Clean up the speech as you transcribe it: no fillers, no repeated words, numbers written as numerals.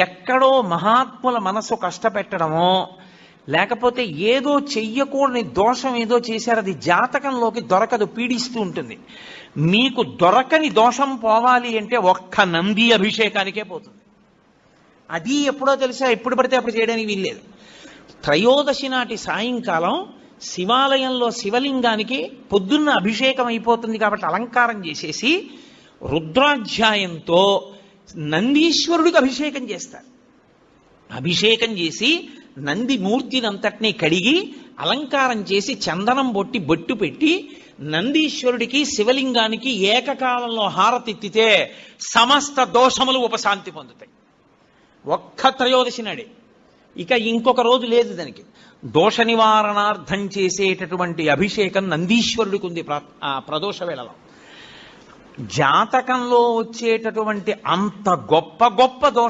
ఎక్కడో మహాత్ముల మనసు కష్టపెట్టడమో, లేకపోతే ఏదో చెయ్యకూడని దోషం ఏదో చేశారు, అది జాతకంలోకి దొరకదు, పీడిస్తూ ఉంటుంది. మీకు దొరకని దోషం పోవాలి అంటే ఒక్క నంది అభిషేకానికే పోతుంది. అది ఎప్పుడో తెలుసా, ఎప్పుడు పడితే అప్పుడు చేయడానికి వీల్లేదు. త్రయోదశి నాటి సాయంకాలం శివాలయంలో శివలింగానికి పొద్దున్న అభిషేకం అయిపోతుంది కాబట్టి అలంకారం చేసేసి రుద్రాధ్యాయంతో నందీశ్వరుడికి అభిషేకం చేస్తారు. అభిషేకం చేసి నంది మూర్తినంతటినీ కడిగి అలంకారం చేసి చందనం బొట్టు పెట్టి నందీశ్వరుడికి శివలింగానికి ఏకకాలంలో హారతిత్తితే సమస్త దోషములు ఉపశాంతి పొందుతాయి. ఒక్క త్రయోదశి నాడే, ఇక ఇంకొక రోజు లేదు దానికి. దోష నివారణార్థం చేసేటటువంటి అభిషేకం నందీశ్వరుడికి ఉంది ప్రదోష వేళలో. జాతకంలో వచ్చేటటువంటి అంత గొప్ప గొప్ప దోష